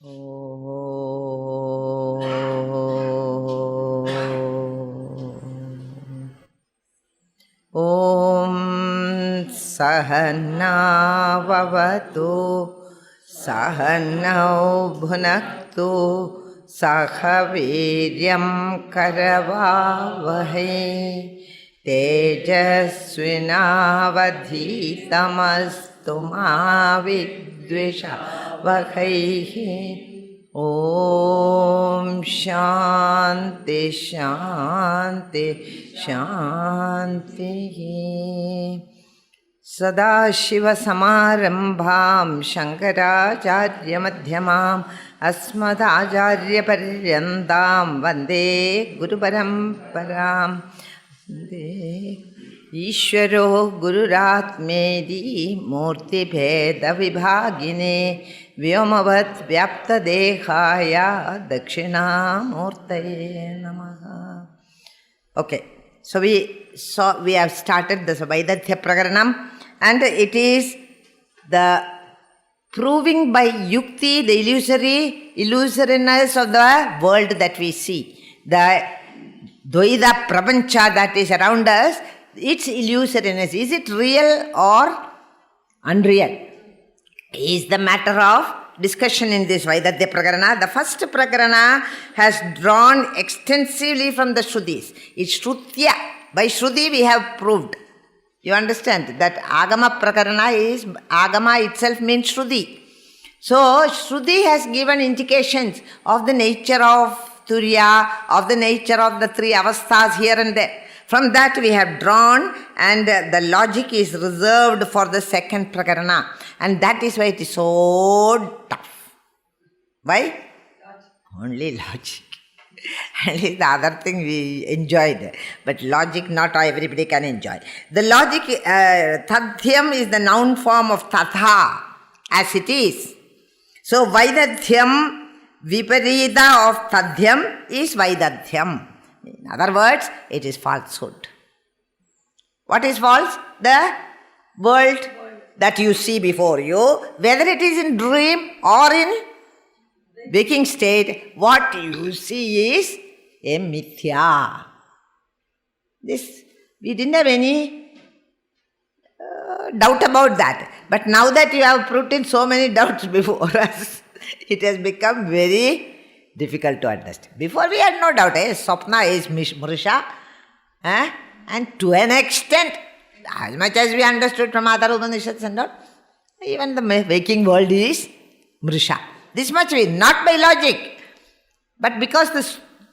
Om Sahana Vavatu Sahanau Bhunaktu Sahaviryam Karavavahe Tejasvinavadhitamastu ma vidvishavakaihi. Om Shanti Shanti Shanti. Sadashiva Samarambham Shankaracharya Madhyamam Asmadacharya Paryandam Vande Guru Paramparam. Ishvaro Gururatmedi Murti Bheda Vibhagine Vyomavad Vyapta Dehaya Dakshina Murtaye Namaha. Okay, so we have started the Vaidathya Prakaranam, and it is the proving by yukti the illusoriness of the world that we see. The Dvaita Prapancha that is around us, its illusoriness. Is it real or unreal? Is the matter of discussion in this Vaidathya Prakarana. The first Prakarana has drawn extensively from the Shrudis. It's Shrutya. By Shruti we have proved. You understand that Agama Prakarana is, Agama itself means Shruti. So Shruti has given indications of the nature of Turiya, of the nature of the three avasthas here and there. From that we have drawn, and the logic is reserved for the second Prakarana. And that is why it is so tough. Why? Logic. Only logic. Only the other thing we enjoyed. But logic not everybody can enjoy. The logic, Tadhyam is the noun form of Tatha, as it is. So Vaidadhyam, Viparita of Tadhyam is Vaidadhyam. In other words, it is falsehood. What is false? The world that you see before you, whether it is in dream or in waking state, what you see is a mithya. This, we didn't have any doubt about that. But now that you have put in so many doubts before us, it has become very difficult to understand. Before we had no doubt, Swapna is Mrisha, and to an extent, as much as we understood from other Upanishads and all, even the waking world is Mrisha. This much we, not by logic, but because the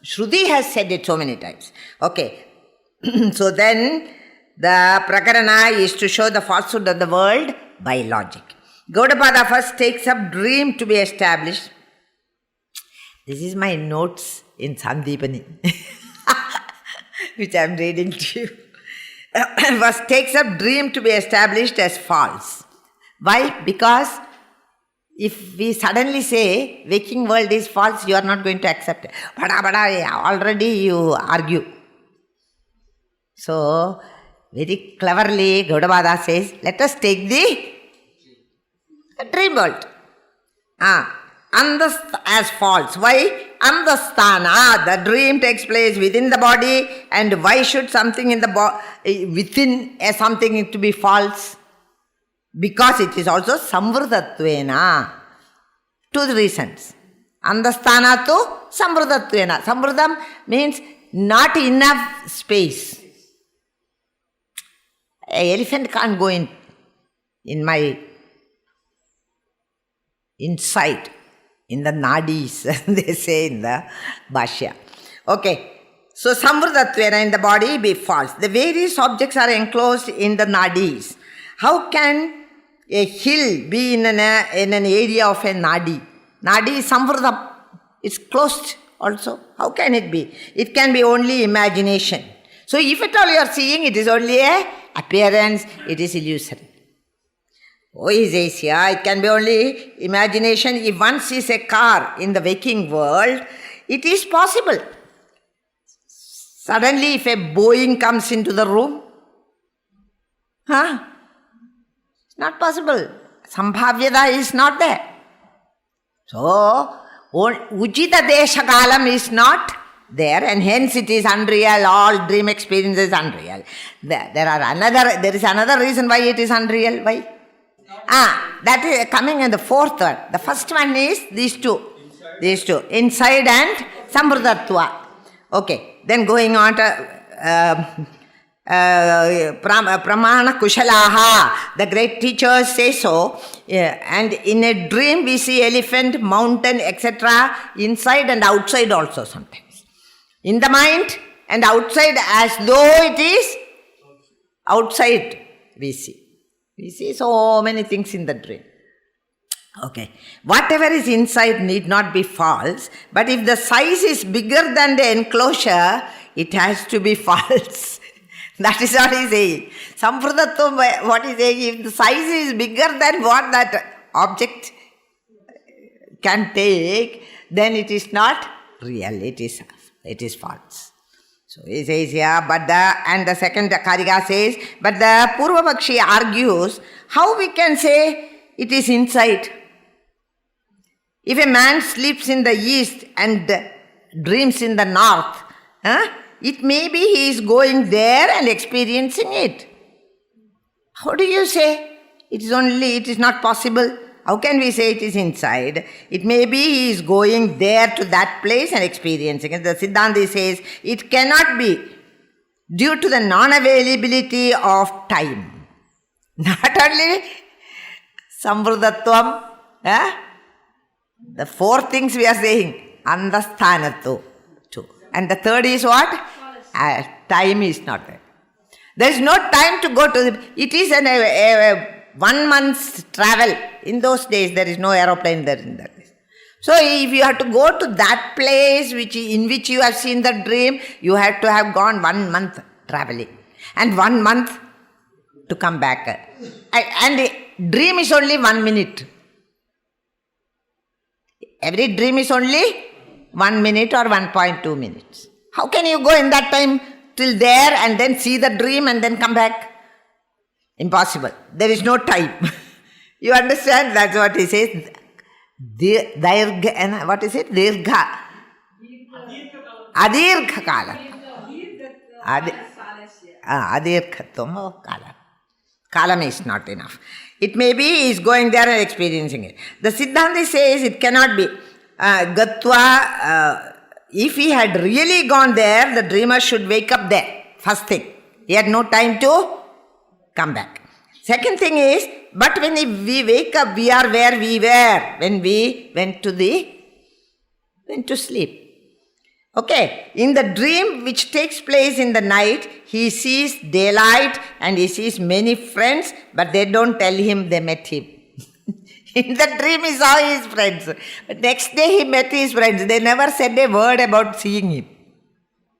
Shruti has said it so many times. Okay, so then the Prakarana is to show the falsehood of the world by logic. Gaudapada first takes up dream to be established. This is my notes in Sandipani, which I am reading to you. First takes up dream to be established as false. Why? Because if we suddenly say waking world is false, you are not going to accept it. Already you argue. So, very cleverly Gaudapada says, let us take the dream world. As false. Why? Andasthana, the dream takes place within the body, and why should something in the within something to be false? Because it is also samvrdatvena. Two reasons. Andasthana to samvrdatvena. Samvrdam means not enough space. An elephant can't go in my inside. In the nadis, they say in the Bhashya. Okay, so samvrdatvena in the body be false. The various objects are enclosed in the nadis. How can a hill be in an area of a nadi? Nadi is samvrdam. It's closed also. How can it be? It can be only imagination. So if at all you are seeing, it is only a appearance, it is illusory. Oh, he says here, it can be only imagination. If one sees a car in the waking world, it is possible. Suddenly, if a Boeing comes into the room, it's not possible. Sambhavyata is not there. So, Ujita Desha Kalam is not there, and hence it is unreal. All dream experience is unreal. There is another reason why it is unreal. Why? That is coming in the fourth one. The first one is these two. Inside and Samvrdatva. Okay. Then going on to Pramana Kushalaha. The great teachers say so. And in a dream we see elephant, mountain, etc. inside and outside also sometimes. In the mind and outside, as though it is outside we see. We see so many things in the dream. Okay. Whatever is inside need not be false, but if the size is bigger than the enclosure, it has to be false. That is what he is saying. Samvrdatvam, what he is saying, if the size is bigger than what that object can take, then it is not real, it is false. So he says here, and the second Karika says, but the Purvapakshi argues, how we can say it is inside? If a man sleeps in the east and dreams in the north, it may be he is going there and experiencing it. How do you say it is not possible? How can we say it is inside? It may be he is going there to that place and experiencing it. The Siddhanti says it cannot be due to the non-availability of time. Not only Samvrdatvam, the four things we are saying, Andasthanattu too. And the third is what? Time is not there. There is no time to go to it is a 1 month's travel. In those days, there is no aeroplane there in that place. So, if you have to go to that place in which you have seen the dream, you have to have gone 1 month traveling. And 1 month to come back. And the dream is only 1 minute. Every dream is only 1 minute or 1.2 minutes. How can you go in that time till there and then see the dream and then come back? Impossible. There is no time. You understand? That's what he says. What is it? Dirgha. Adirgha kala. Adirghatvam kala. Kalam is not enough. It may be he is going there and experiencing it. The Siddhanti says it cannot be. Gatva, if he had really gone there, the dreamer should wake up there. First thing. He had no time to come back. Second thing is, but when we wake up, we are where we were when we went to sleep. Okay, in the dream which takes place in the night, he sees daylight and he sees many friends, but they don't tell him they met him. In the dream he saw his friends, but next day he met his friends. They never said a word about seeing him.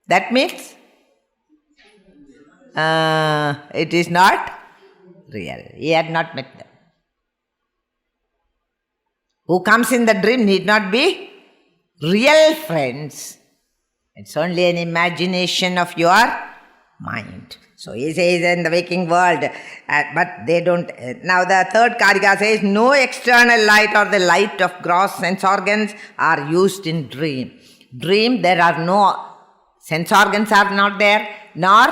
That means it is not real. He had not met them. Who comes in the dream need not be real friends. It's only an imagination of your mind. So he says in the waking world, but they don't. Now the third Karika says, no external light or the light of gross sense organs are used in dream. Dream, there are no sense organs are not there, nor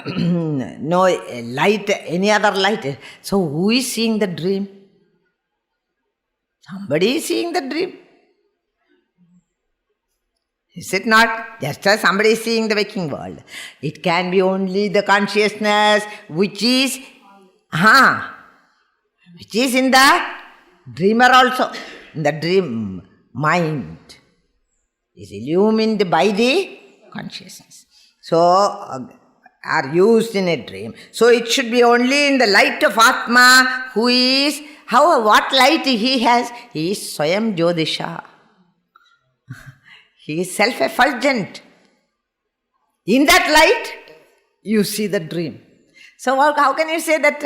no light, any other light. So who is seeing the dream? Somebody is seeing the dream. Is it not? Just as somebody is seeing the waking world. It can be only the consciousness which is in the dreamer also. In the dream mind is illumined by the consciousness. So, are used in a dream. So, it should be only in the light of Atma, who is, what light he has? He is Swayam Jyodisha. He is self-effulgent. In that light, you see the dream. So how can you say that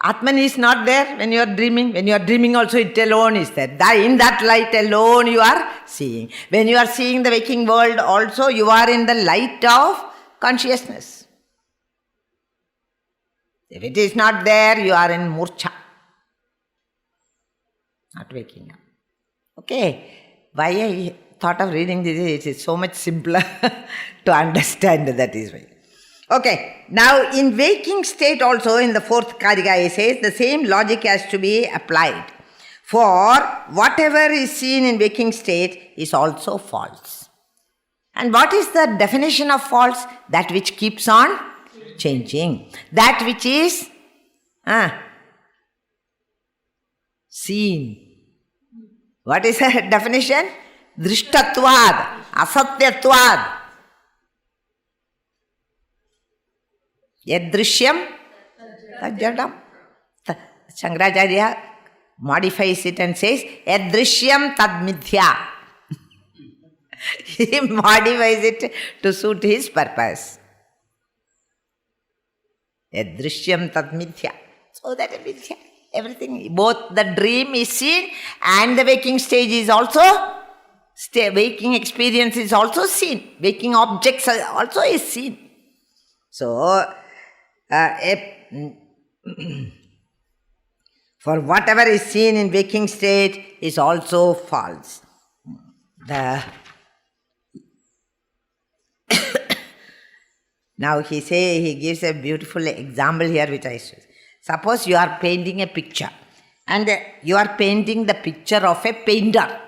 Atman is not there when you are dreaming? When you are dreaming also, it alone is there. In that light alone you are seeing. When you are seeing the waking world also, you are in the light of consciousness. If it is not there, you are in murcha. waking up. Okay? Why I thought of reading this? It is so much simpler to understand, that is why. Okay, now in waking state also, in the fourth Karika, it says the same logic has to be applied. For whatever is seen in waking state is also false. And what is the definition of false? That which keeps on changing. That which is seen. What is the definition? Drishtatvad, asatyatvad. Yadrishyam tajadam. Shankaracharya modifies it and says, Yadrishyam tadmithya. He modifies it to suit his purpose. Yadrishyam tadmithya. So that is mithya. Everything, both the dream is seen and the waking stage is also, waking experience is also seen. Waking objects also is seen. So, for whatever is seen in waking state is also false. Now he gives a beautiful example here which I should. Suppose you are painting a picture and you are painting the picture of a painter.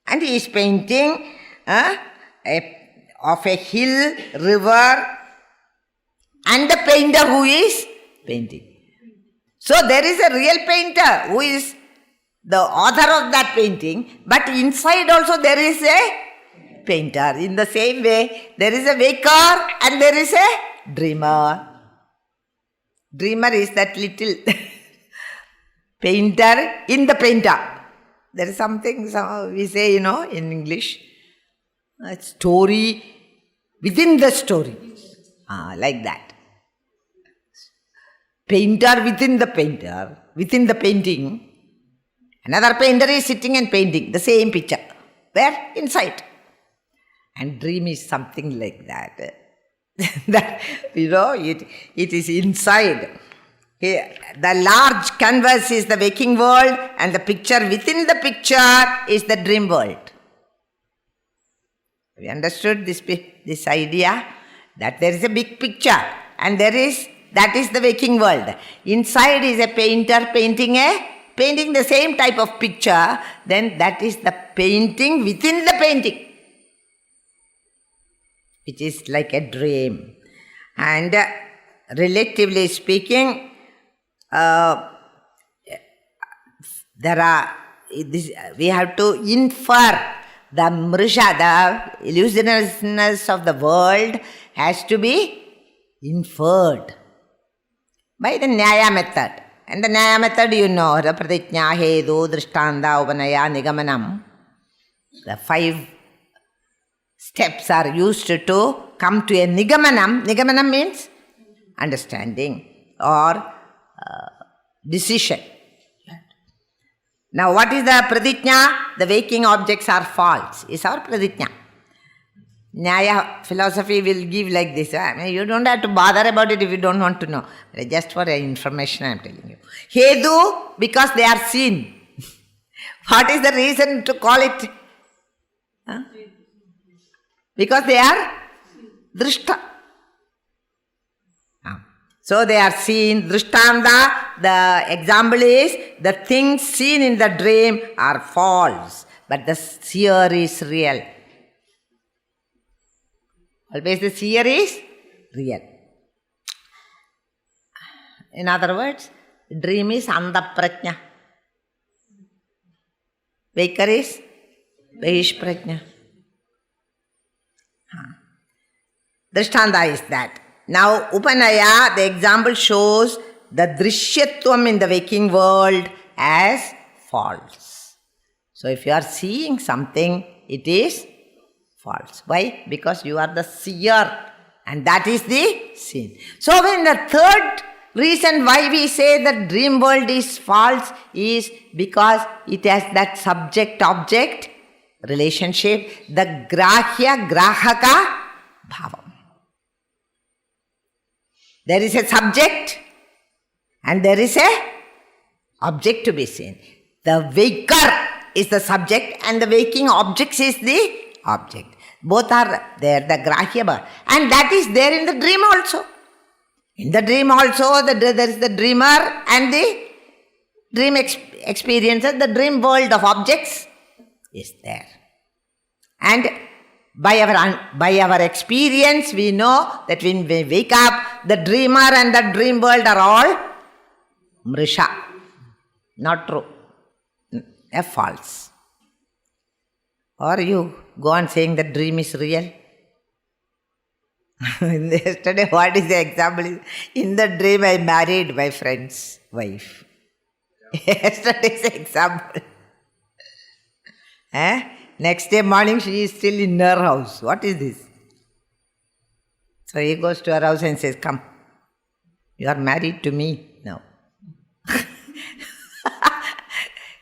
And he is painting of a hill, river, and the painter who is painting. So there is a real painter who is the author of that painting, but inside also there is a painter. In the same way, there is a waker and there is a dreamer. Dreamer is that little painter in the painter. There is something we say, in English, a story within the story. Like that. Painter within the painter, within the painting. Another painter is sitting and painting the same picture. Where? Inside. And dream is something like that. That, it is inside. The large canvas is the waking world and the picture within the picture is the dream world. Have you understood this idea? That there is a big picture and that is the waking world. Inside is a painter painting the same type of picture, then that is the painting within the painting, which is like a dream. And relatively speaking, we have to infer the mrisha, the illusionousness of the world has to be inferred by the Nyaya method. And the Nyaya method, the Pratijñā, Hedu, Drishtanta, Upanaya, Nigamanam. The 5 steps are used to come to a Nigamanam. Nigamanam means understanding or decision. Now, what is the Pratijñā? The waking objects are false, is our Pratijñā. Nyaya philosophy will give like this. You don't have to bother about it if you don't want to know. Just for information I am telling you. Hedu, because they are seen. What is the reason to call it? Because they are drishta. So they are seen. Drishtanta, the example is the things seen in the dream are false, but the seer is real. Always the seer is real. In other words, dream is andhaprajna. Waker is bahishprajna. Drishtanta is that. Now, Upanaya, the example shows the drishyatvam in the waking world as false. So, if you are seeing something, it is false. Why? Because you are the seer and that is the seen. So, when the third reason why we say that dream world is false is because it has that subject-object relationship, the grahya-grahaka bhavam. There is a subject and there is a object to be seen. The waker is the subject and the waking objects is the object. Both are there, the grahya. And that is there in the dream also. In the dream also, there is the dreamer and the dream experiences, the dream world of objects is there. And by our experience, we know that when we wake up, the dreamer and the dream world are all mrisha, not true, false. Or you go on saying that dream is real. Yesterday, what is the example? In the dream, I married my friend's wife. Yesterday's example. Next day morning, she is still in her house. What is this? So he goes to her house and says, "Come, you are married to me now."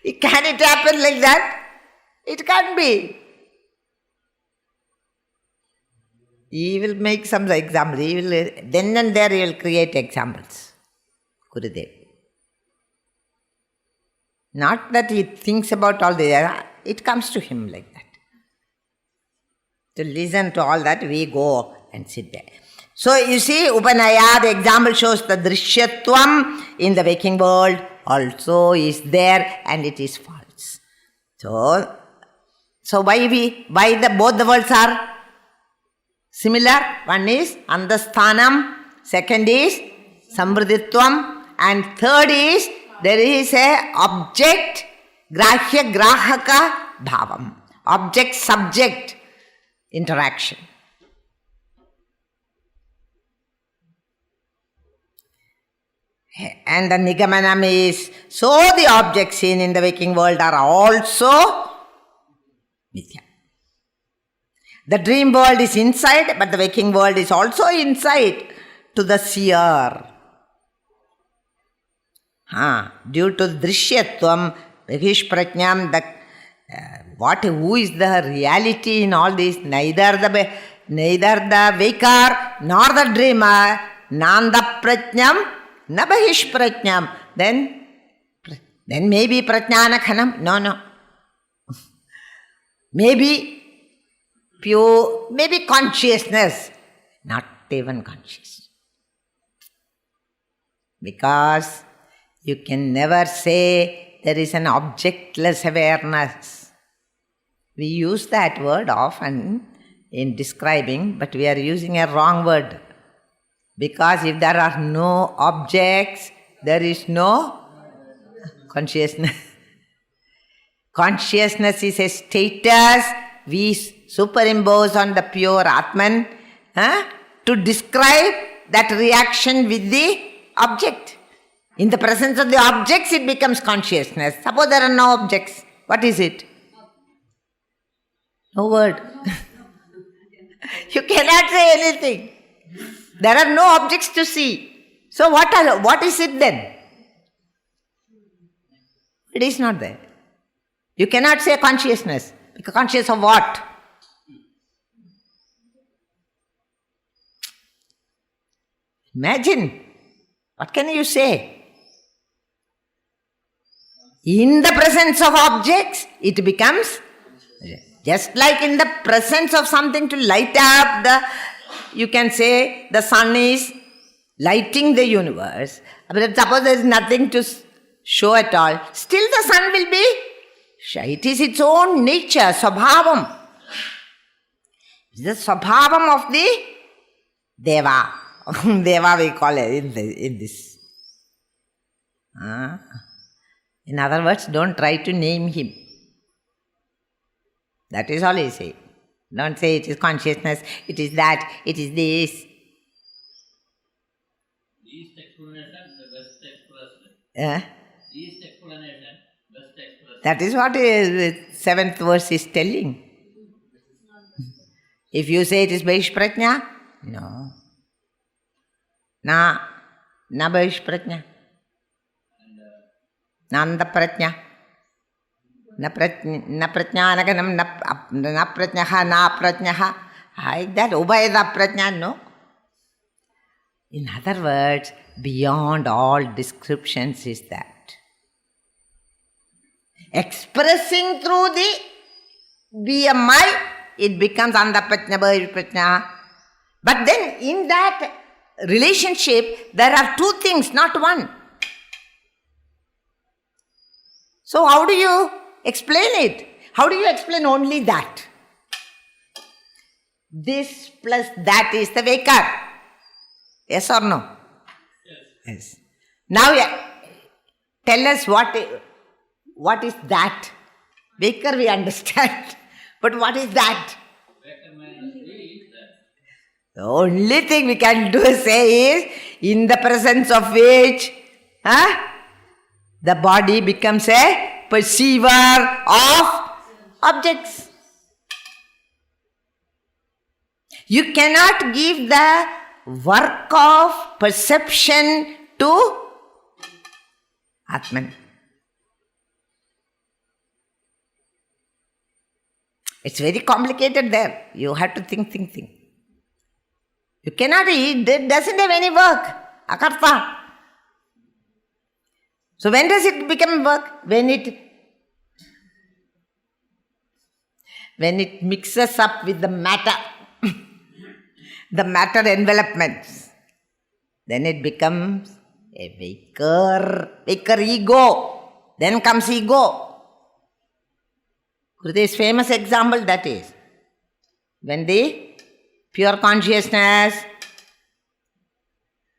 Can it happen like that? It can't be. He will make some examples. Then and there he will create examples. Gurudev. Not that he thinks about all this. It comes to him like that. To listen to all that, we go and sit there. So you see, Upanaya, the example shows the Drishyatvam in the waking world also is there and it is false. So why both the worlds are similar? One is Andasthanam, second is Samvriditvam, and third is there is a object, grahya grahaka bhavam, object subject interaction. And the Nigamanam is, so the objects seen in the waking world are also mithya. The dream world is inside, but the waking world is also inside to the seer. Due to Drishyatvam, Vihish Prajnam, who is the reality in all this? Neither the waker nor the dreamer, Nanda Prajnam, na Bahish Prajnam. Then maybe Prajnana Khanam. No. Maybe pure, maybe consciousness, not even conscious. Because you can never say there is an objectless awareness. We use that word often in describing, but we are using a wrong word. Because if there are no objects, there is no consciousness. Consciousness is a status we superimpose on the pure Atman to describe that reaction with the object. In the presence of the objects, it becomes consciousness. Suppose there are no objects. What is it? No word. You cannot say anything. There are no objects to see. So what is it then? It is not there. You cannot say consciousness. Because conscious of what? Imagine. What can you say? In the presence of objects, it becomes just like in the presence of something to light up you can say the sun is lighting the universe. But suppose there is nothing to show at all, still the sun will be, it is its own nature, svabhavam. It is the svabhavam of the Deva. Deva we call it in this. In other words, don't try to name him. That is all he say. Don't say it is consciousness, it is that, it is this. Least explanation, the best expression. Least explanation, best expression. That is what the 7th verse is telling. If you say it is Bahish Prajna, no. Na Bahish Prajna. Nanda Prajna. Na Prajnanaganam, na Prajnaha, na Prajnaha. Like that, Ubhayada Prajna, no. In other words, beyond all descriptions is that. Expressing through the BMI, it becomes Andaprajna, Bahirprajna. But then in that relationship, there are two things, not one. So how do you explain it? How do you explain only that? This plus that is the Vaikar. Yes or no? Yes. Now tell us what is that? Vaikar we understand. But what is that? Vector minus V is that. The only thing we can say is, in the presence of which the body becomes a perceiver of objects. You cannot give the work of perception to Atman. It's very complicated there. You have to think. You cannot, it doesn't have any work. Akarta. So when does it become work? When it mixes up with the matter, the matter envelopments, then it becomes a Vaikar ego. Then comes ego. Gurudev's famous example, that is, when the pure consciousness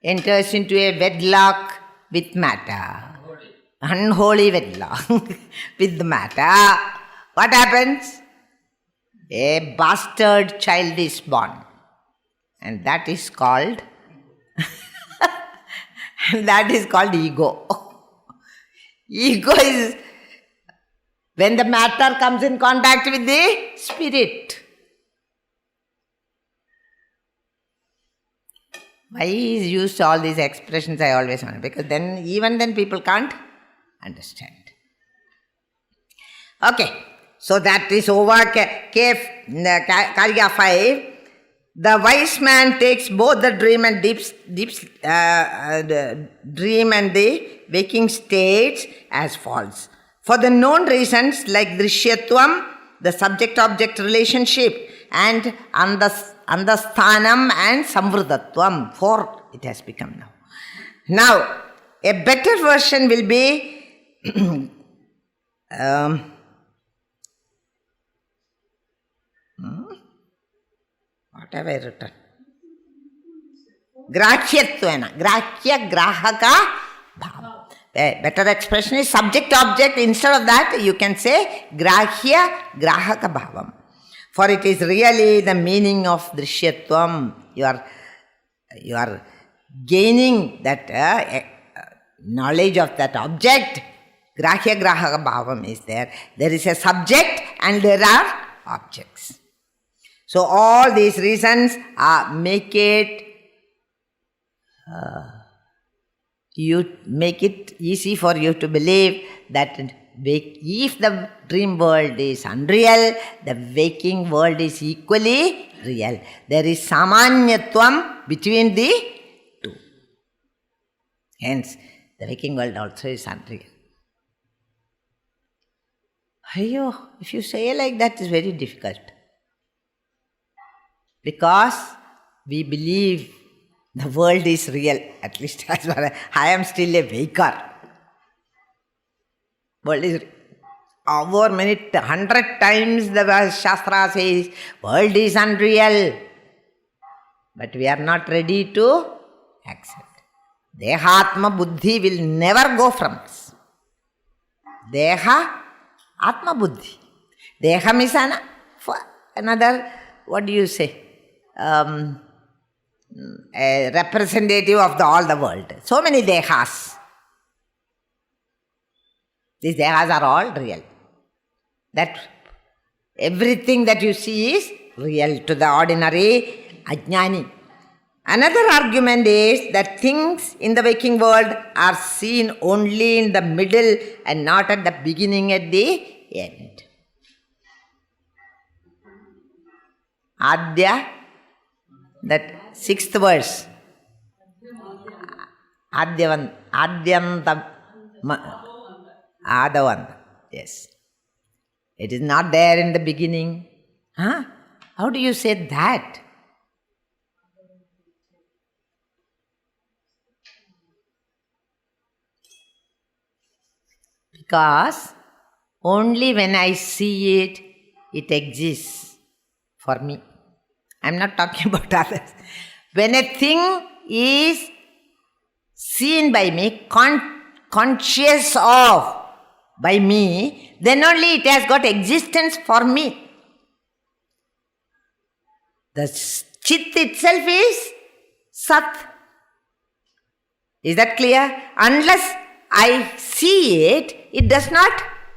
enters into a wedlock with matter, unholy wedlock with the matter, what happens? A bastard child is born, and that is called ego. Ego is when the matter comes in contact with the spirit. Why is used all these expressions? I always wonder, because even then people can't understand. Okay, so that is over. Karya 5. The wise man takes both the dream and dream and the waking states as false. For the known reasons like Drishyatvam, the subject-object relationship, and Andasthanam and Samvrudatvam. 4 it has become now. Now, a better version will be what have I written? Grahyatvena. Grahya Grahaka Bhava. A better expression is subject-object. Instead of that, you can say Grahya Grahaka Bhavam. For it is really the meaning of Drishyatvam. You are gaining that knowledge of that object. Grahya Grahaka Bhavam is there. There is a subject and there are objects. So all these reasons make it easy for you to believe that if the dream world is unreal, the waking world is equally real. There is samanyatvam between the two. Hence, the waking world also is unreal. If you say like that, it's very difficult. Because we believe the world is real, at least as far as I am still a Vaikar. World is over 100 times the Shastra says world is unreal. But we are not ready to accept. Dehatma Buddhi will never go from us. Deha Atma Buddhi. Deham is another, what do you say? A representative of all the world. So many dehas. These dehas are all real. That everything that you see is real to the ordinary ajnani. Another argument is that things in the waking world are seen only in the middle and not at the beginning, at the end. Adya, that 6th verse. Adyantam Adavanta. Yes. It is not there in the beginning. Huh? How do you say that? Because only when I see it, it exists for me. I'm not talking about others. When a thing is seen by me, conscious of by me, then only it has got existence for me. The Chit itself is Sat. Is that clear? Unless I see it, it does not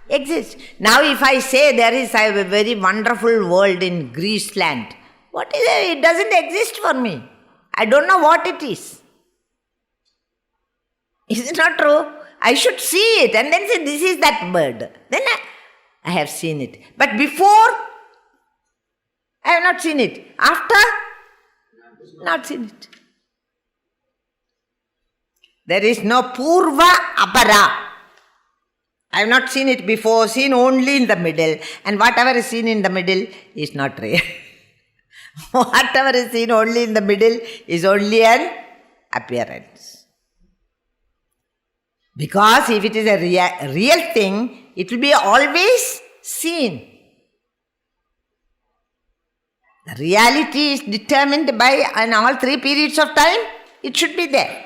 exist. Now if I say there is a very wonderful world in Greece land, what is it? It doesn't exist for me. I don't know what it is. Is it not true? I should see it and then say this is that bird. Then I have seen it. But before, I have not seen it. After, not seen it. There is no Purva Apara. I have not seen it before, seen only in the middle. And whatever is seen in the middle is not real. Whatever is seen only in the middle is only an appearance. Because if it is a real thing, it will be always seen. The reality is determined by in all three periods of time, it should be there.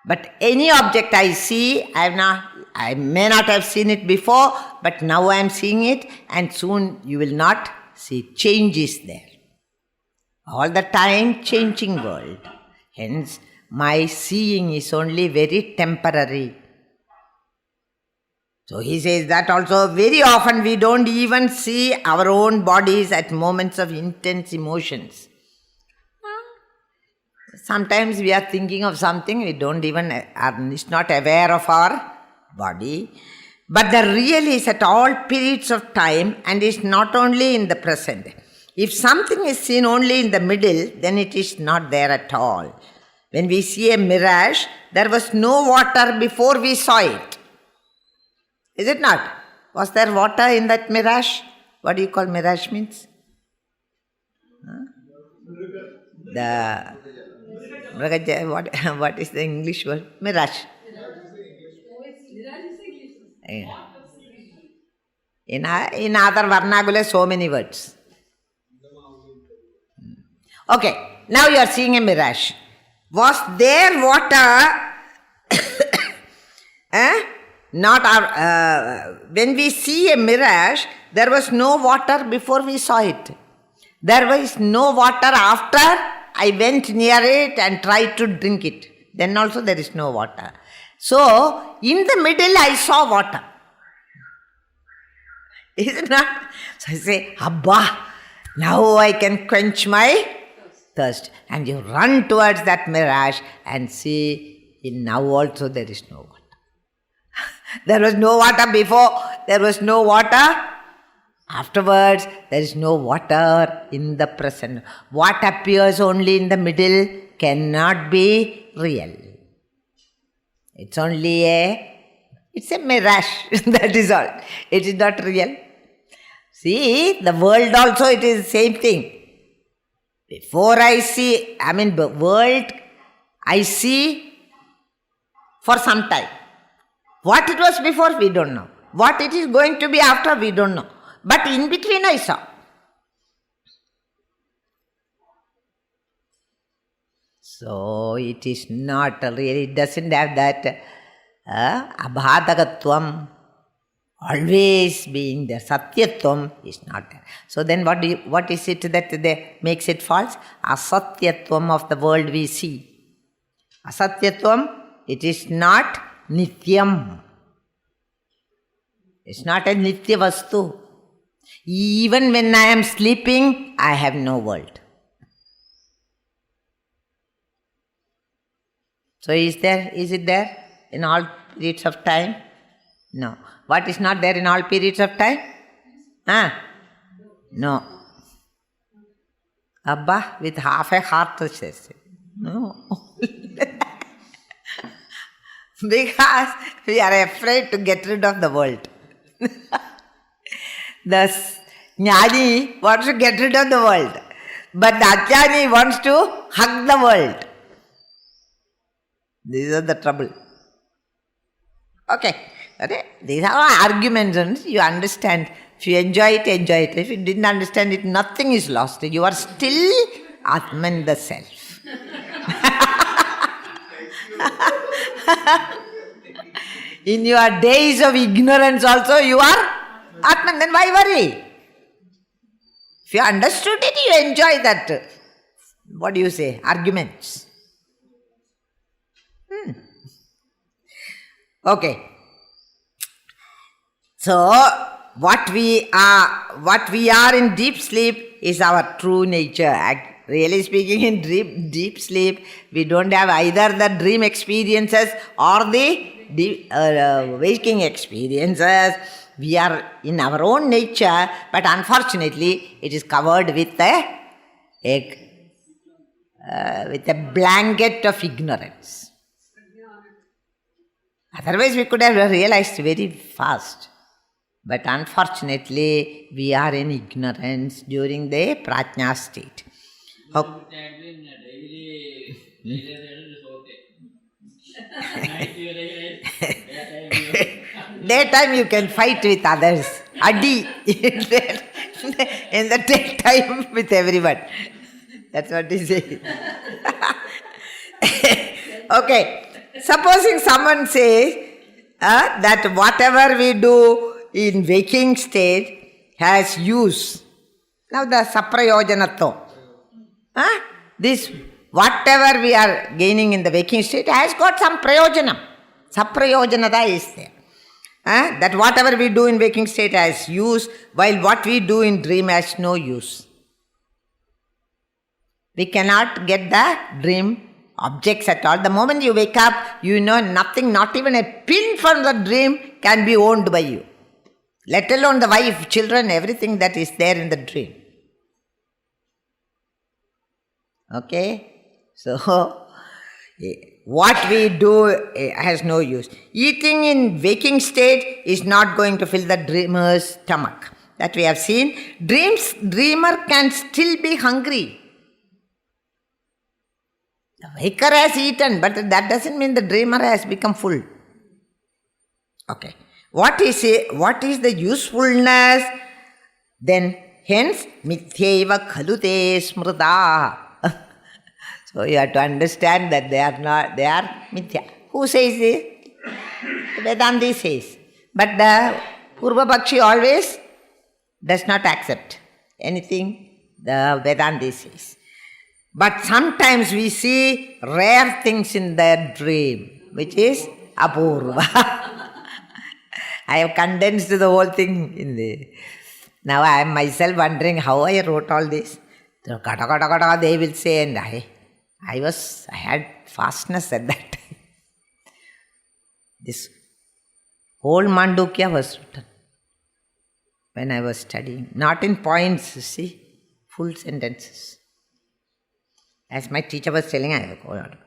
But any object I see, I may not have seen it before, but now I am seeing it, and soon you will not see. Change is there. All the time changing world. Hence, my seeing is only very temporary. So he says that also very often we don't even see our own bodies at moments of intense emotions. Sometimes we are thinking of something, we don't even, is not aware of our body. But the real is at all periods of time and is not only in the present. If something is seen only in the middle, then it is not there at all. When we see a mirage, there was no water before we saw it. Is it not? Was there water in that mirage? What do you call mirage means? What is the English word? Mirage. In other vernacular, so many words. Okay, now you are seeing a mirage. Was there water? When we see a mirage, there was no water before we saw it. There was no water after I went near it and tried to drink it. Then also there is no water. So, in the middle I saw water. Is it not? So I say, Abba, now I can quench my thirst. And you run towards that mirage and see, now also there is no water. There was no water before, there was no water afterwards, there is no water in the present. What appears only in the middle cannot be real. It's only it's a mirage, that is all. It is not real. See, the world also, it is the same thing. Before I see, the world I see for some time. What it was before, we don't know. What it is going to be after, we don't know. But in between I saw. So it is not really, it doesn't have that abhadagatvam, always being there. Satyatvam is not there. So then what is it that makes it false? Asatyatvam of the world we see. Asatyatvam, it is not nityam. It's not a nitya vastu. Even when I am sleeping, I have no world. So is it there in all periods of time? No. What is not there in all periods of time? No. Abba, with half a heart to say. No. Because we are afraid to get rid of the world. The Jnani wants to get rid of the world, but the Ajnani wants to hug the world. These are the trouble. Okay. These are all arguments, and you understand. If you enjoy it, enjoy it. If you didn't understand it, nothing is lost. You are still Atman, the self. In your days of ignorance also, you are Atman. Then why worry? If you understood it, you enjoy that. What do you say? Arguments. Okay. So, what we are in deep sleep is our true nature. Really speaking, in deep sleep, we don't have either the dream experiences or the waking experiences. We are in our own nature, but unfortunately, it is covered with a blanket of ignorance. Otherwise, we could have realized very fast. But unfortunately, we are in ignorance during the prajna state. Daytime you can fight with others. Adi. In the daytime with everyone. That's what he says. Okay. Supposing someone says that whatever we do in waking state has use. Now the saprayojanato. This whatever we are gaining in the waking state has got some prayojanam. Saprayojanata is there. That whatever we do in waking state has use, while what we do in dream has no use. We cannot get the dream objects at all. The moment you wake up, you know nothing, not even a pin from the dream can be owned by you. Let alone the wife, children, everything that is there in the dream. Okay? So, what we do has no use. Eating in waking state is not going to fill the dreamer's stomach. That we have seen. Dreamer can still be hungry. The waker has eaten, but that doesn't mean the dreamer has become full. Okay. What is the usefulness? Then, hence, mithyaiva khalute smrita. So you have to understand that they are mithya. Who says this? Vedanti says. But the Purva Pakshi always does not accept anything the Vedanti says. But sometimes we see rare things in their dream, which is apurva. I have condensed the whole thing in the... Now I am myself wondering how I wrote all this. They will say, and I had fastness at that time. This whole Mandukya was written when I was studying. Not in points, you see, full sentences. As my teacher was telling, I will go on.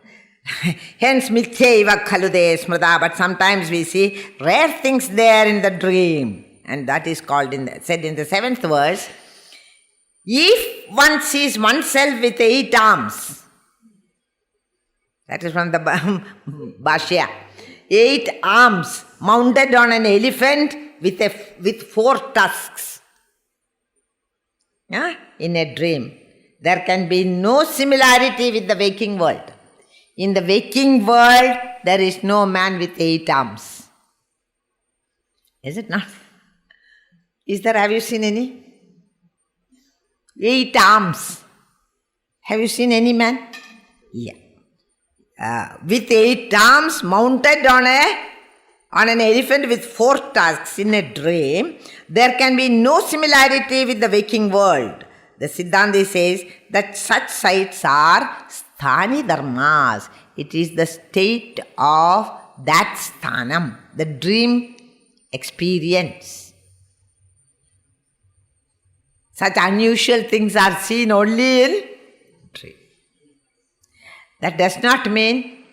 Hence, mithyaiva khalude smrita. But sometimes we see rare things there in the dream. And that is called, said in the 7th verse, if one sees oneself with 8 arms, that is from the Bhashya, 8 arms mounted on an elephant with 4 tusks. In a dream. There can be no similarity with the waking world. In the waking world, there is no man with 8 arms. Is it not? Is there, have you seen any? 8 arms. Have you seen any man? Yeah. With 8 arms mounted on an elephant with 4 tusks in a dream, there can be no similarity with the waking world. The Siddhanti says that such sights are sthani dharmas. It is the state of that sthanam, the dream experience. Such unusual things are seen only in dream. That does not mean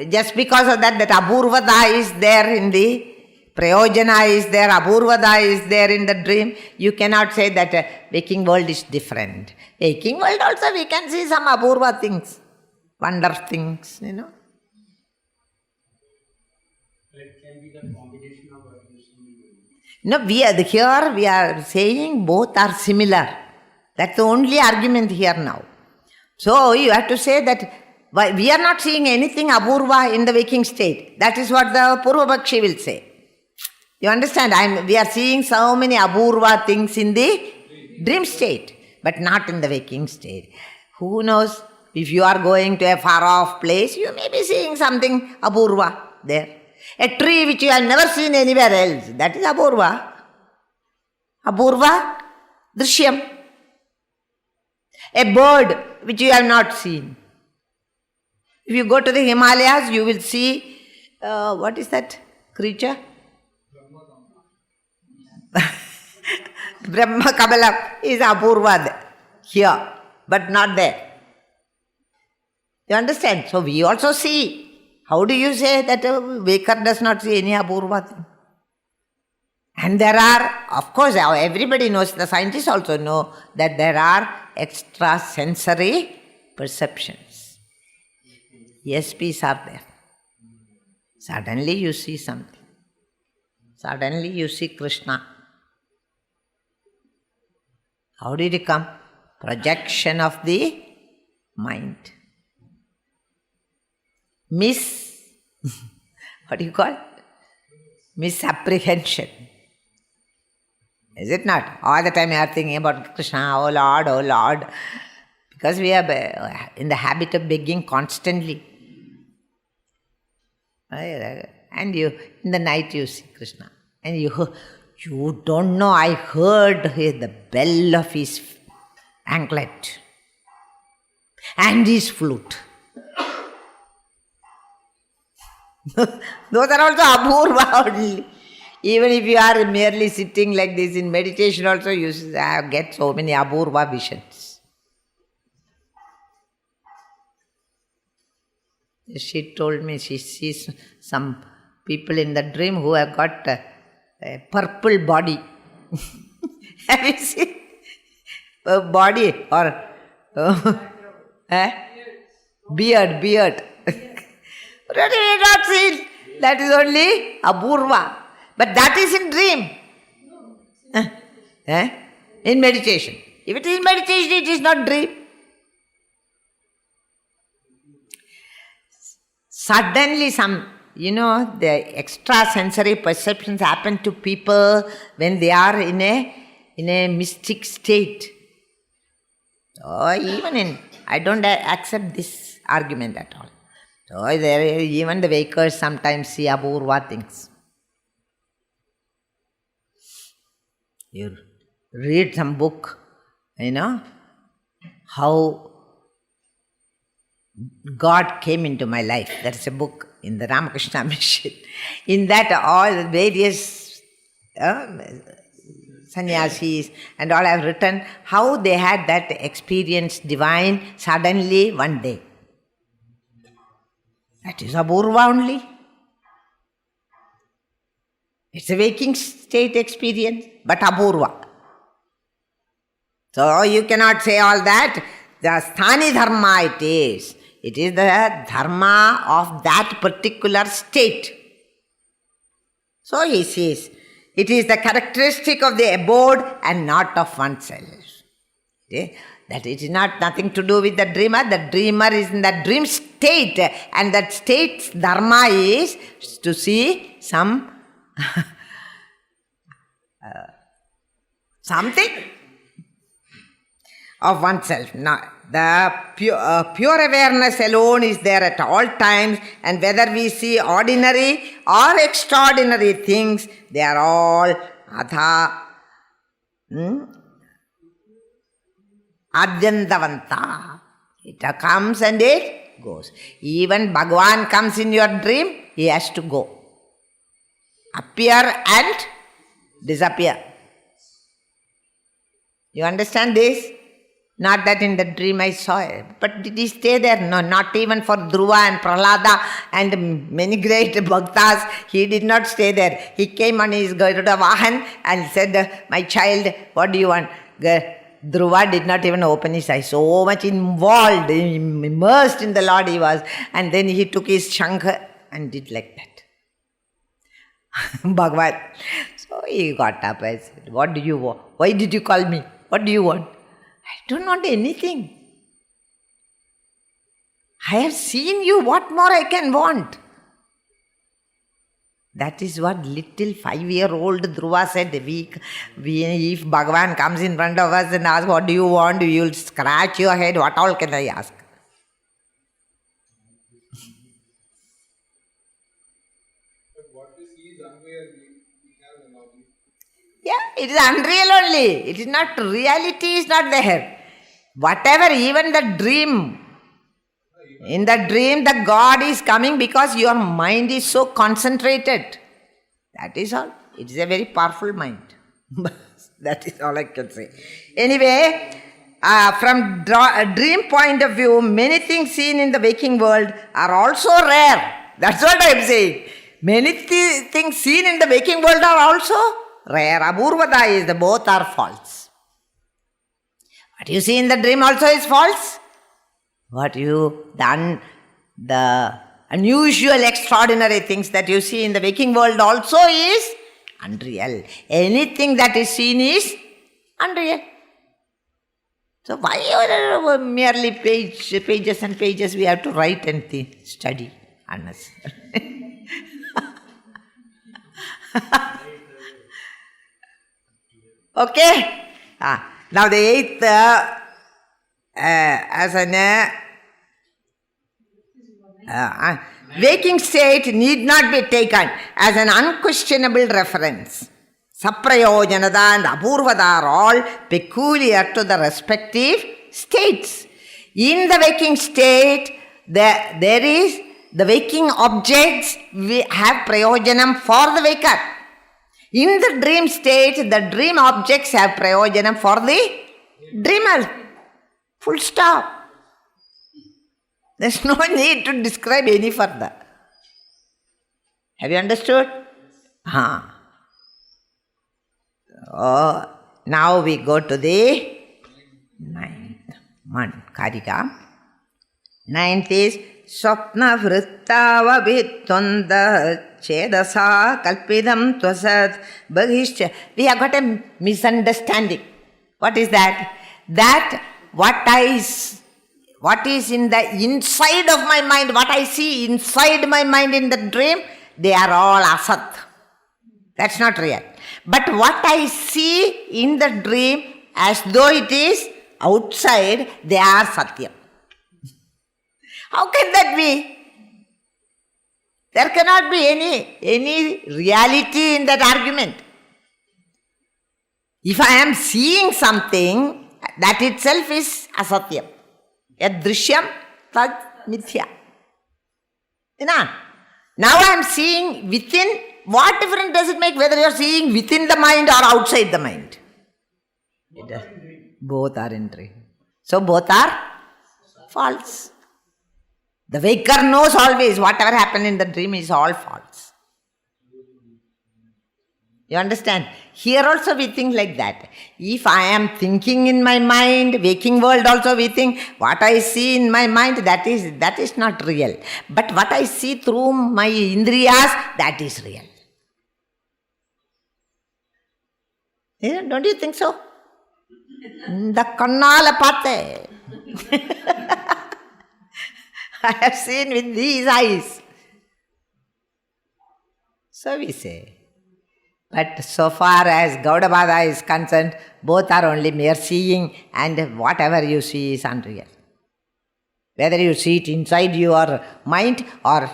just because of that apurvata is there in the Prayojana is there, Apurvada is there in the dream. You cannot say that waking world is different. Waking world also we can see some Apurva things, wonder things, It can be the combination of what you see. No, here we are saying both are similar. That's the only argument here now. So you have to say that we are not seeing anything Apurva in the waking state. That is what the Purvapakshi will say. You understand? We are seeing so many Apurva things in the dream state, but not in the waking state. Who knows? If you are going to a far off place, you may be seeing something Apurva there. A tree which you have never seen anywhere else, that is Apurva. Apurva Drishyam. A bird which you have not seen. If you go to the Himalayas, you will see, what is that creature? Brahma Kabala is Apurva here, but not there. You understand? So we also see. How do you say that a waker does not see any Apurva thing? And there are, of course, everybody knows, the scientists also know that there are extrasensory perceptions. ESPs are there. Suddenly you see something. Suddenly you see Krishna. How did it come? Projection of the mind. What do you call? Misapprehension. Is it not? All the time you are thinking about Krishna, oh Lord. Because we are in the habit of begging constantly. And you, in the night you see Krishna. And you don't know, I heard the bell of his anklet and his flute. Those are also Apurva only. Even if you are merely sitting like this in meditation also, you get so many Apurva visions. She told me she sees some people in the dream who have got a purple body. Have you seen a body or beard? Really not seen. That is only Apurva. But that is in dream. In meditation. If it is meditation, it is not dream. Suddenly the extrasensory perceptions happen to people when they are in a mystic state. So I don't accept this argument at all. So even the wakers sometimes see Apurva things. You read some book, how God came into my life. That's a book in the Ramakrishna Mission. In that all the various sannyasis and all have written how they had that experience divine suddenly one day. That is Apurva only. It's a waking state experience, but Apurva. So you cannot say all that. The sthani dharma it is. It is the dharma of that particular state. So he says, it is the characteristic of the abode and not of oneself. Okay? That it is nothing to do with the dreamer. The dreamer is in that dream state, and that state's dharma is to see something of oneself. Now, the pure awareness alone is there at all times, and whether we see ordinary or extraordinary things, they are all adyantavanta. It comes and it goes. Even Bhagavan comes in your dream, he has to go. Appear and disappear. You understand this? Not that in the dream I saw it. But did he stay there? No, not even for Dhruva and Prahlada and many great bhaktas. He did not stay there. He came on his Garuda Vahan and said, my child, what do you want? Dhruva did not even open his eyes. So much involved, immersed in the Lord he was. And then he took his shankha and did like that. Bhagwan. So he got up and said, what do you want? Why did you call me? What do you want? I don't want anything. I have seen you. What more I can want? That is what little 5-year-old Dhruva said. If Bhagavan comes in front of us and asks, what do you want? We will scratch your head. What all can I ask? But what we see is unreal. We have a logic. Yeah, it is unreal only. It is not, reality is not there. Whatever, even the dream. In the dream, the God is coming because your mind is so concentrated. That is all. It is a very powerful mind. That is all I can say. Anyway, from a dream point of view, many things seen in the waking world are also rare. That's what I am saying. Many things seen in the waking world are also rare. Apurvada is the both are false. What you see in the dream also is false. What you done, the unusual, extraordinary things that you see in the waking world also is unreal. Anything that is seen is unreal. So why merely pages and pages we have to write and study unnecessarily? Okay? Now the eighth, as an waking state need not be taken as an unquestionable reference. Saprayojanada and Apurvada are all peculiar to the respective states. In the waking state, there is the waking objects we have prayojanam for the waker. In the dream state, the dream objects have prayojanam for the dreamer. Full stop. There is no need to describe any further. Have you understood? Now we go to the ninth one, Karika. Ninth is Swapna Vrittava Vittunda Chedasa Kalpidam Twasat Bhagishcha. We have got a misunderstanding. What is that? That what is in the inside of my mind, what I see inside my mind in the dream, they are all asat. That's not real. But what I see in the dream as though it is outside, they are satyam. How can that be? There cannot be any reality in that argument. If I am seeing something, that itself is asatyam. Yadrishyam tad mithya. Now I am seeing within. What difference does it make whether you are seeing within the mind or outside the mind? Both are in dream. So both are false. The waker knows always whatever happened in the dream is all false. You understand? Here also we think like that. If I am thinking in my mind, waking world also we think, what I see in my mind, that is not real. But what I see through my indriyas, that is real. Yeah, don't you think so? The kannala pate. I have seen with these eyes. So we say. But so far as Gaudabada is concerned, both are only mere seeing, and whatever you see is unreal. Whether you see it inside your mind or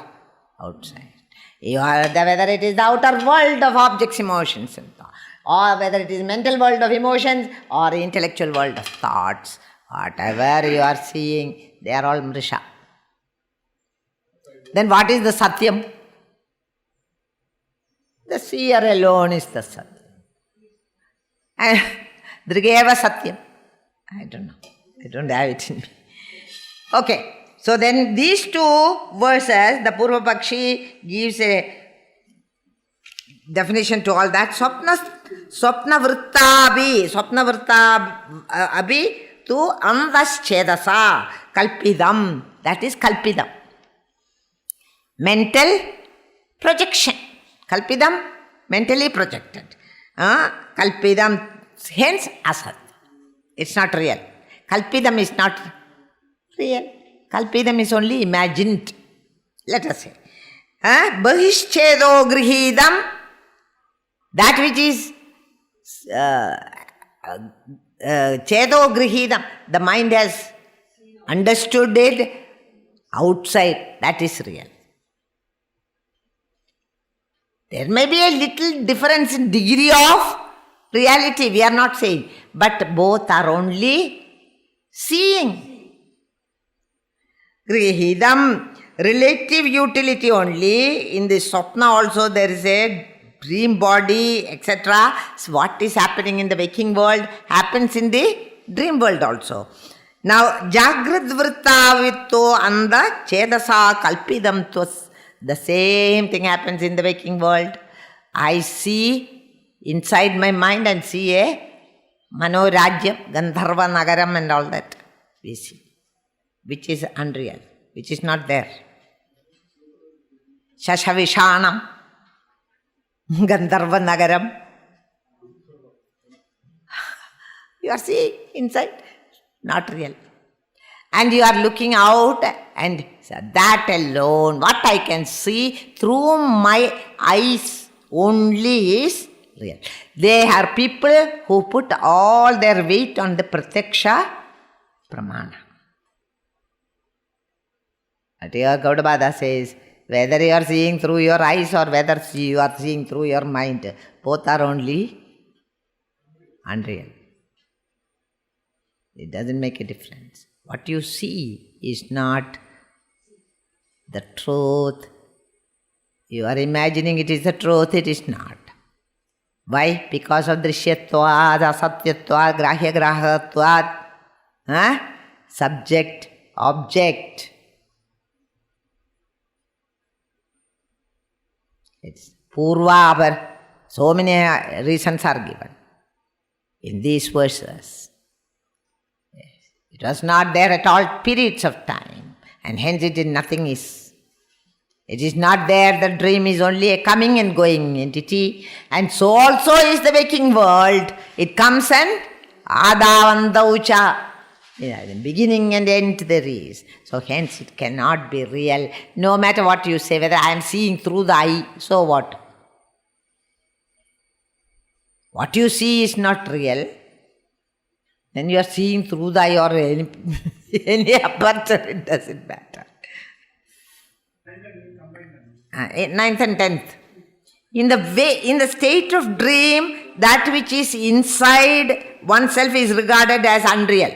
outside. Whether it is the outer world of objects, emotions, and thoughts, or whether it is mental world of emotions or intellectual world of thoughts. Whatever you are seeing, they are all mrisha. Then what is the satyam? The seer alone is the satyam. Drigeva satyam. I don't know. I don't have it in me. Okay, so then these two verses, the Purva Pakshi gives a definition to all that. Swapna vritta abhi tu andaschedasa kalpidam. That is kalpidam. Mental projection. Kalpidam, mentally projected. Kalpidam, hence asat. It's not real. Kalpidam is not real. Kalpidam is only imagined. Let us say. Bahishchedo grihidam. That which is chedo grihidam. The mind has understood it outside. That is real. There may be a little difference in degree of reality, we are not saying, but both are only seeing. Grihidam, relative utility only. In the Swapna also there is a dream body, etc. So what is happening in the waking world happens in the dream world also. Now, Jagrad Vrittavitto anda Chedasa Kalpidam Tos. The same thing happens in the waking world. I see inside my mind and see a Manorajyam, Gandharva Nagaram and all that. We see. Which is unreal. Which is not there. Shashavishanam, Gandharva Nagaram. You are seeing inside. Not real. And you are looking out and that alone, what I can see through my eyes only is real. They are people who put all their weight on the Pratyaksha Pramana. But here Gaudapada says, whether you are seeing through your eyes or whether you are seeing through your mind, both are only unreal. It doesn't make a difference. What you see is not the truth. You are imagining it is the truth, it is not. Why? Because of drishyatvad, asatyatvad, grahya grahatvad. Subject, object. It's purva, so many reasons are given in these verses. It was not there at all periods of time, and hence it is nothing is. It is not there, the dream is only a coming and going entity, and so also is the waking world. It comes and adavandaucha. The beginning and end there is. So hence it cannot be real. No matter what you say, whether I am seeing through the eye, so what? What you see is not real. Then you are seeing through the eye or any aperture, it doesn't matter. 9th and 10th. In the state of dream, that which is inside oneself is regarded as unreal.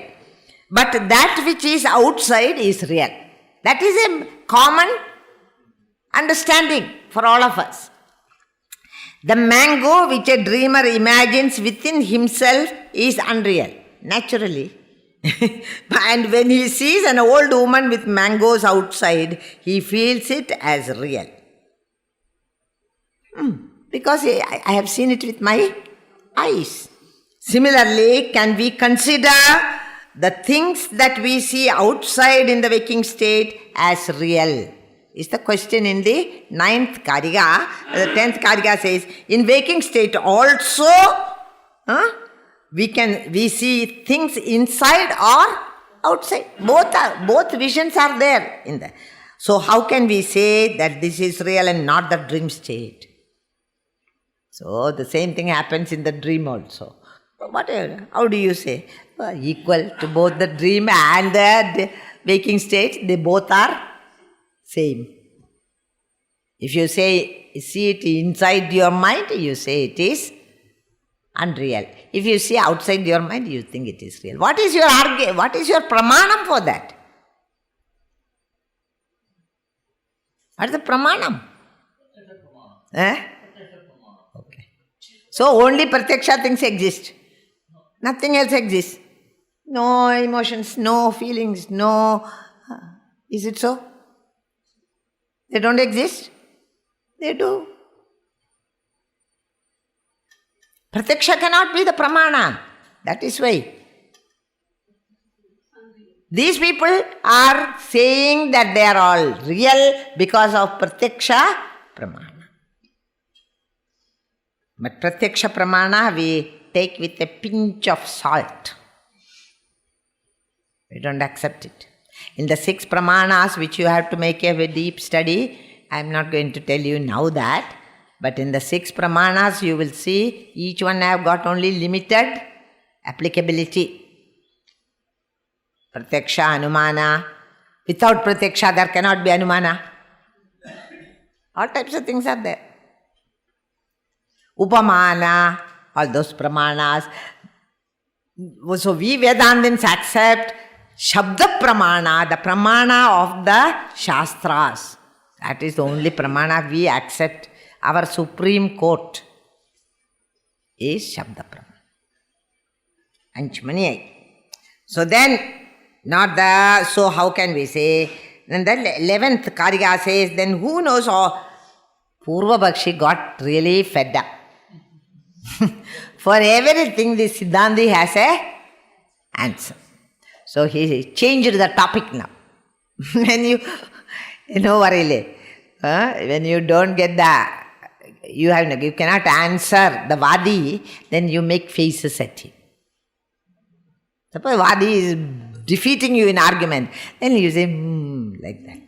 But that which is outside is real. That is a common understanding for all of us. The mango which a dreamer imagines within himself is unreal. Naturally. And when he sees an old woman with mangoes outside, he feels it as real. Because I have seen it with my eyes. Similarly, can we consider the things that we see outside in the waking state as real? Is the question in the 9th Karika. The 10th Karika says, in waking state also, we see things inside or outside. Both visions are there in there. So how can we say that this is real and not the dream state? So the same thing happens in the dream also. How do you say? Equal to both the dream and the waking state, they both are same. If you see it inside your mind, you say it is unreal. If you see outside your mind, you think it is real. What is your argument? What is your pramanam for that? What is the pramanam? Okay. So only pratyaksha things exist. Nothing else exists. No emotions, no feelings, no... Is it so? They don't exist? They do. Pratyaksha cannot be the pramana. That is why. These people are saying that they are all real because of pratyaksha pramana. But pratyaksha pramana we take with a pinch of salt. We don't accept it. In the 6 pramanas which you have to make a very deep study, I am not going to tell you now that, but in the 6 pramanas you will see each one have got only limited applicability. Pratyaksha, Anumana. Without Pratyaksha there cannot be Anumana. All types of things are there. Upamana, all those pramanas. So we Vedantins accept Shabda Pramana, the Pramana of the Shastras. That is the only Pramana we accept. Our Supreme Court is Shabda Pramana. Anchmani. So then, so how can we say? Then the 11th Karika says, then who knows how Purva Bakshi got really fed up. For everything this Siddhanti has a answer. So he changed the topic now. When you Varile, when you don't get you cannot answer the Vadi, then you make faces at him. Suppose Vadi is defeating you in argument, then you say, like that.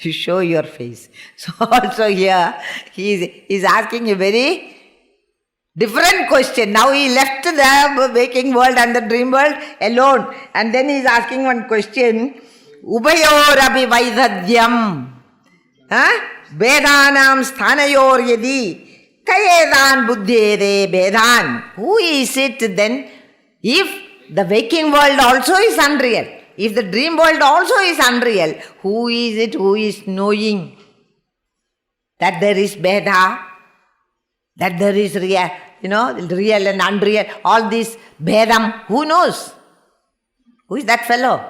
You show your face. So also here, he is asking a very different question. Now he left the waking world and the dream world alone. And then he is asking one question. Ubayorabi vaidhadyam. Vedanam sthanayor yadi. Kayedan buddhyede vedan. Who is it then? If the waking world also is unreal, if the dream world also is unreal, who is it who is knowing that there is Bheda, that there is real, real and unreal, all this Bhedam, who knows? Who is that fellow?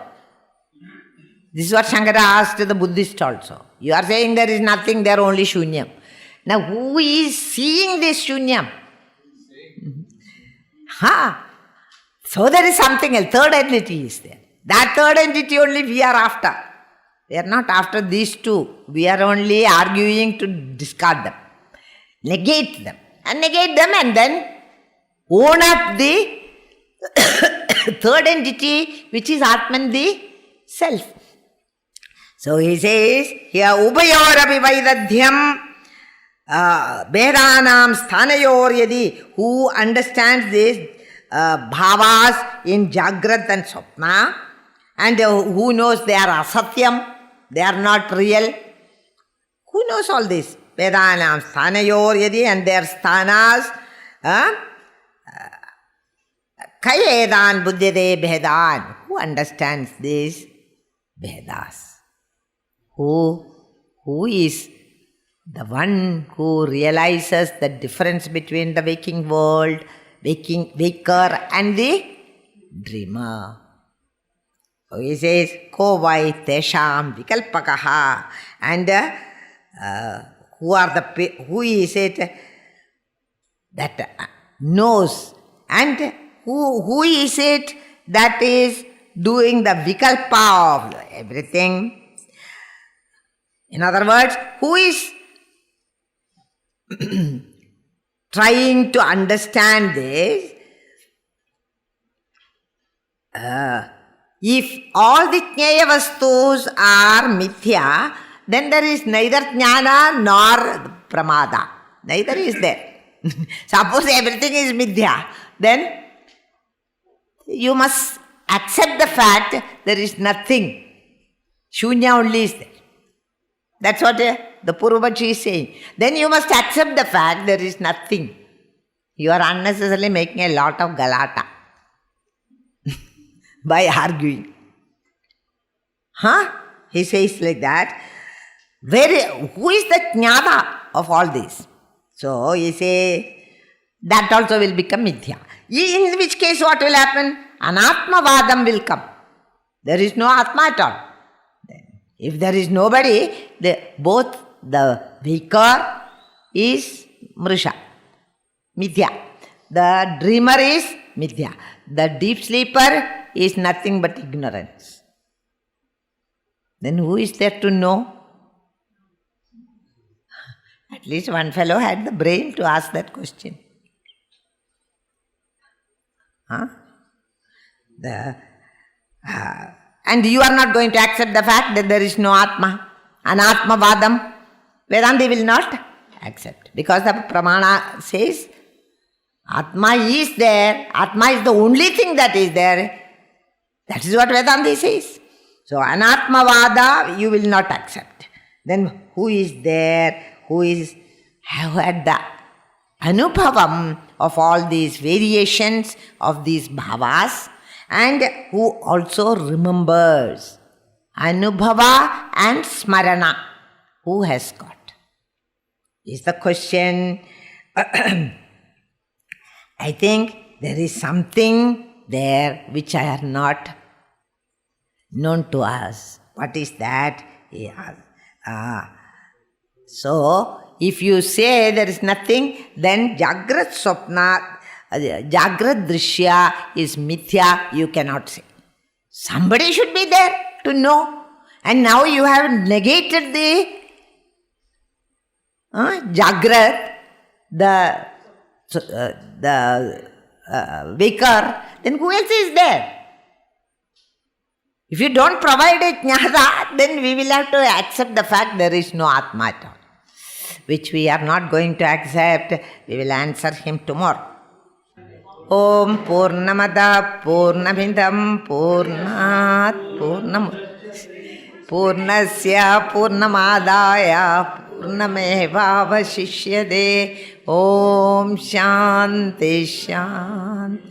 This is what Shankara asked the Buddhist also. You are saying there is nothing, there only Shunyam. Now who is seeing this Shunyam? So there is something else, third entity is there. That third entity only we are after. We are not after these two. We are only arguing to discard them, negate them, and then own up the third entity which is Atman, the self. So he says here, Ubayorapi Vaidadhyam Vedanam Sthanayor Yadi, who understands this bhavas in Jagrat and Swapna, and who knows they are asatyam, they are not real. Who knows all this? Vedanam sthanayor yadi, and their sthanas. Kayedan buddhyade bhedan. Who understands these Vedas? Who is the one who realizes the difference between the waking world, waker and the dreamer? So he says, Ko vai tesham vikalpakaha. And who is it that knows? And who is it that is doing the vikalpa of everything? In other words, who is trying to understand this? If all the jnaya vastus are mithya, then there is neither jnana nor pramada. Neither is there. Suppose everything is mithya, then you must accept the fact there is nothing. Shunya only is there. That's what the Purvabakshi is saying. Then you must accept the fact there is nothing. You are unnecessarily making a lot of galata by arguing. He says like that. Who is the jnana of all this? So he says, That also will become mithya. In which case what will happen? Anatmavadam will come. There is no Atma at all. If there is nobody, both the waker is mrisha, mithya. The dreamer is mithya. The deep sleeper is nothing but ignorance. Then who is there to know? At least one fellow had the brain to ask that question. Huh? And you are not going to accept the fact that there is no Atma. Anatmavadam. Vedanta will not accept. Because the Pramana says, Atma is there. Atma is the only thing that is there. That is what Vedanta says. So Anatmavada you will not accept. Then who is there? Who had the anubhavam of all these variations of these bhavas, and who also remembers. Anubhava and smarana. Who has got? Is the question. I think there is something there which I are not known to us. What is that? So, if you say there is nothing, then Jagrat Swapna, Jagrat Drishya is mithya, you cannot say. Somebody should be there to know. And now you have negated the Jagrat, the waker, then who else is there? If you don't provide a jnana, then we will have to accept the fact there is no Atma at all, which we are not going to accept. We will answer him tomorrow. Om Purnamada Purnamidam Purnat Purnasya Purnamadaya Purnameva Vashishyade. Om Shanti Shanti.